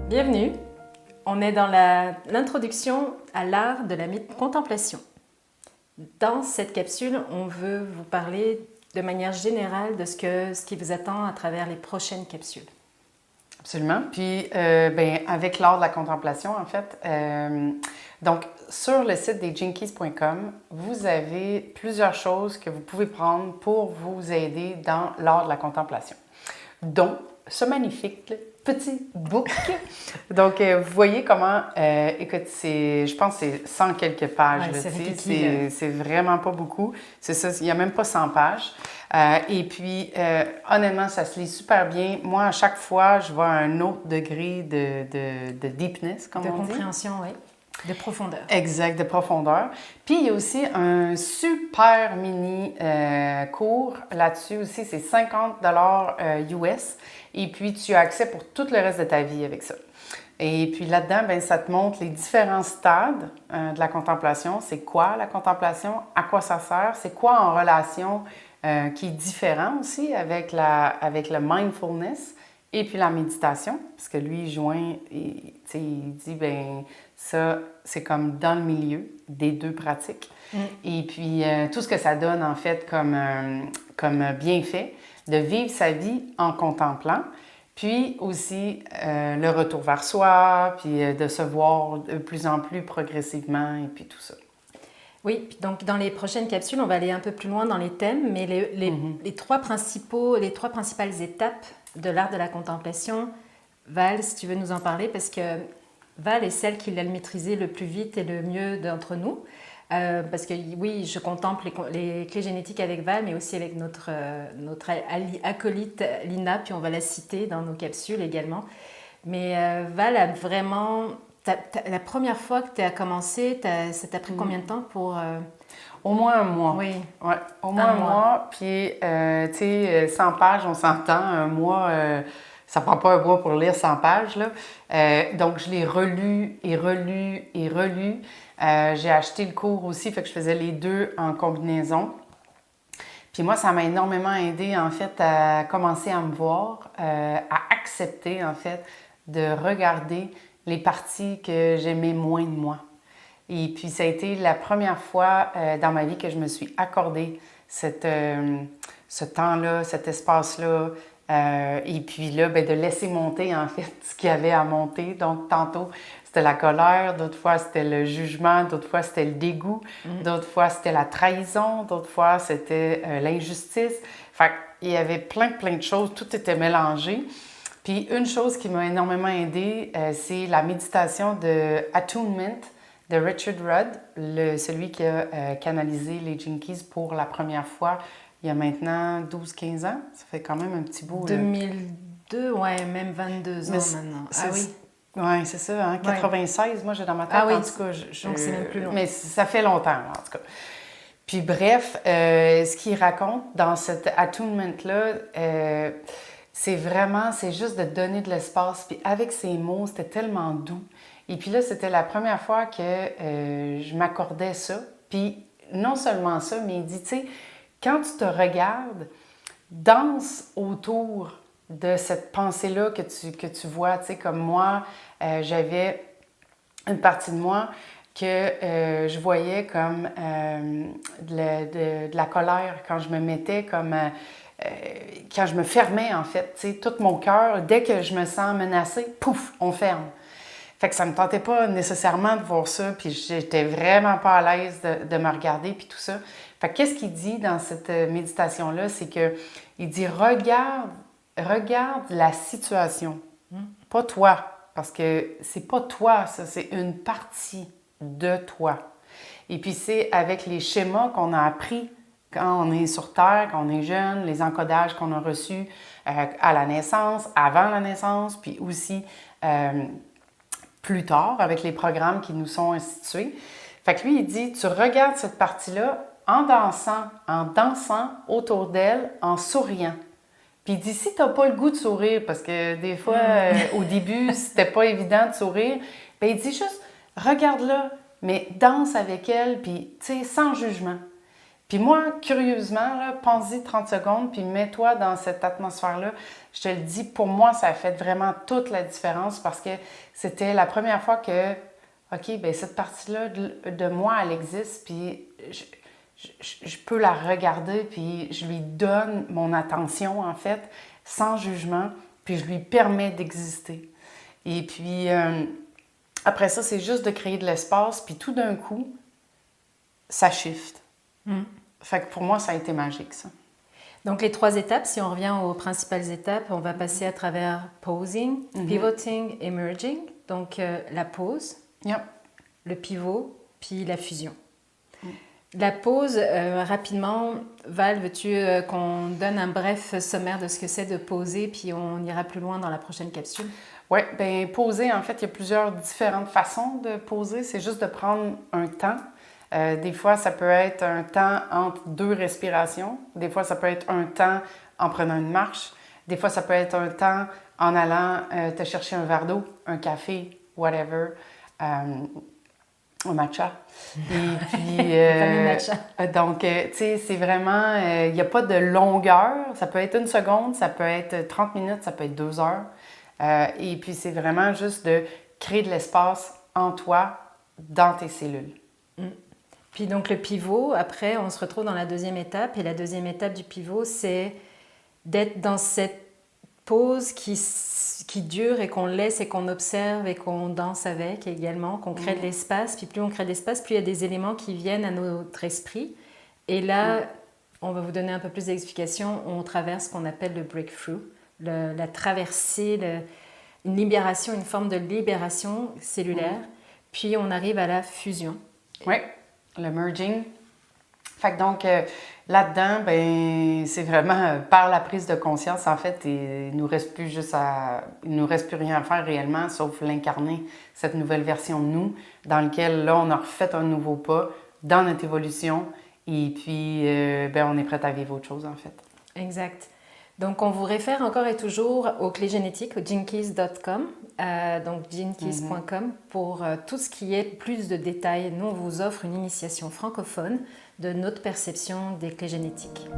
Bienvenue, on est dans l'introduction à l'art de la contemplation. Dans cette capsule, on veut vous parler de manière générale de ce qui vous attend à travers les prochaines capsules. Absolument. Puis, avec l'art de la contemplation, en fait, donc sur le site des jinkies.com, vous avez plusieurs choses que vous pouvez prendre pour vous aider dans l'art de la contemplation, dont ce magnifique petit book. Donc, vous voyez comment, écoute, je pense que c'est 100 quelques pages. Ouais, c'est vraiment pas beaucoup. C'est ça, il n'y a même pas 100 pages. Et puis, honnêtement, ça se lit super bien. Moi, à chaque fois, je vois un autre degré de deepness, comme on dit. De compréhension, oui. De profondeur. Exact, de profondeur. Puis, il y a aussi un super mini cours là-dessus aussi. C'est 50 US. Et puis, tu as accès pour tout le reste de ta vie avec ça. Et puis là-dedans, ben, ça te montre les différents stades de la contemplation. C'est quoi la contemplation? À quoi ça sert? C'est quoi en relation qui est différent aussi avec le mindfulness et puis la méditation? Parce que lui, il joint, il dit, ben ça, c'est comme dans le milieu des deux pratiques. Et puis, tout ce que ça donne, en fait, comme bienfait, de vivre sa vie en contemplant, puis aussi le retour vers soi, puis de se voir de plus en plus progressivement, et puis tout ça. Oui, donc dans les prochaines capsules, on va aller un peu plus loin dans les thèmes, mais les trois principales étapes de l'art de la contemplation, Val, si tu veux nous en parler, parce que Val est celle qui l'a maîtrisé le plus vite et le mieux d'entre nous. Parce que oui, je contemple les clés génétiques avec Val, mais aussi avec notre acolyte Lina, puis on va la citer dans nos capsules également. Mais Val a vraiment... la première fois que tu as commencé, ça t'a pris combien de temps pour... Au moins un mois. Oui. Ouais, au moins un mois. Puis, tu sais, 100 pages, on s'entend. Un mois, ça prend pas un mois pour lire 100 pages, là. Donc, je l'ai relu et relu et relu. J'ai acheté le cours aussi, fait que je faisais les deux en combinaison. Puis moi, ça m'a énormément aidé, en fait, à commencer à me voir, à accepter, en fait, de regarder les parties que j'aimais moins de moi. Et puis, ça a été la première fois dans ma vie que je me suis accordé ce temps-là, cet espace-là. Et puis là, ben, de laisser monter, en fait, ce qu'il y avait à monter. Donc, tantôt, c'était la colère, d'autres fois, c'était le jugement, d'autres fois, c'était le dégoût, d'autres fois, c'était la trahison, d'autres fois, c'était l'injustice. Fait qu'il y avait plein de choses, tout était mélangé. Puis, une chose qui m'a énormément aidée, c'est la méditation de Attunement de Richard Rudd, celui qui a canalisé les Jinkies pour la première fois il y a maintenant 12-15 ans. Ça fait quand même un petit bout. 2002, ouais, même 22 ans maintenant. Ah oui? Oui, c'est ça, hein? 96, moi j'ai dans ma tête, oui. En tout cas. Donc c'est même plus long. Mais ça fait longtemps, en tout cas. Puis bref, ce qu'il raconte dans cet attunement-là, c'est juste de donner de l'espace. Puis avec ces mots, c'était tellement doux. Et puis là, c'était la première fois que je m'accordais ça. Puis non seulement ça, mais il dit, tu sais, quand tu te regardes, danse autour de cette pensée-là que tu vois. Tu sais, comme moi, j'avais une partie de moi que je voyais comme de la colère quand je me mettais comme... quand je me fermais, en fait, tu sais, tout mon cœur, dès que je me sens menacée, pouf, on ferme. Fait que ça me tentait pas nécessairement de voir ça, puis j'étais vraiment pas à l'aise de me regarder, puis tout ça. Fait que qu'est-ce qu'il dit dans cette méditation-là, c'est que il dit regarde la situation, pas toi, parce que c'est pas toi, ça, c'est une partie de toi. Et puis c'est avec les schémas qu'on a appris quand on est sur Terre, quand on est jeune, les encodages qu'on a reçus à la naissance, avant la naissance, puis aussi plus tard avec les programmes qui nous sont institués. Fait que lui, il dit, tu regardes cette partie-là en dansant autour d'elle, en souriant. Puis il dit, si tu n'as pas le goût de sourire, parce que des fois, au début, c'était pas évident de sourire, bien, il dit juste, regarde-la, mais danse avec elle, puis, tu sais, sans jugement. Puis moi, curieusement, là, pense-y 30 secondes, puis mets-toi dans cette atmosphère-là. Je te le dis, pour moi, ça a fait vraiment toute la différence parce que c'était la première fois que, OK, bien cette partie-là de moi, elle existe, puis je peux la regarder, puis je lui donne mon attention, en fait, sans jugement, puis je lui permets d'exister. Et puis, après ça, c'est juste de créer de l'espace, puis tout d'un coup, ça shift. Fait que pour moi, ça a été magique, ça. Donc les 3 étapes, si on revient aux principales étapes, on va passer à travers posing, pivoting et merging. Donc la pause, Yep. le pivot, puis la fusion. La pause, rapidement, Val, veux-tu qu'on donne un bref sommaire de ce que c'est de poser, puis on ira plus loin dans la prochaine capsule? Oui, bien, poser, en fait, il y a plusieurs différentes façons de poser. C'est juste de prendre un temps. Des fois, ça peut être un temps entre 2 respirations. Des fois, ça peut être un temps en prenant une marche. Des fois, ça peut être un temps en allant te chercher un verre d'eau, un café, whatever, un matcha. Et puis, donc, tu sais, c'est vraiment, il n'y a pas de longueur. Ça peut être 1 seconde, ça peut être 30 minutes, ça peut être 2 heures. Et puis, c'est vraiment juste de créer de l'espace en toi, dans tes cellules. Puis donc le pivot, après, on se retrouve dans la deuxième étape. Et la deuxième étape du pivot, c'est d'être dans cette pause qui dure et qu'on laisse et qu'on observe et qu'on danse avec également, qu'on crée de l'espace. Puis plus on crée de l'espace, plus il y a des éléments qui viennent à notre esprit. Et là, on va vous donner un peu plus d'explications. On traverse ce qu'on appelle le breakthrough, la traversée, une libération, une forme de libération cellulaire. Puis on arrive à la fusion. Oui, le merging. Fait que donc, là-dedans, ben, c'est vraiment par la prise de conscience, en fait, il nous reste plus il nous reste plus rien à faire réellement, sauf l'incarner, cette nouvelle version de nous, dans laquelle, là, on a refait un nouveau pas dans notre évolution, et puis, ben, on est prêt à vivre autre chose, en fait. Exact. Donc, on vous réfère encore et toujours aux clés génétiques, au genekeys.com, donc genekeys.com, pour tout ce qui est plus de détails. Nous, on vous offre une initiation francophone de notre perception des clés génétiques.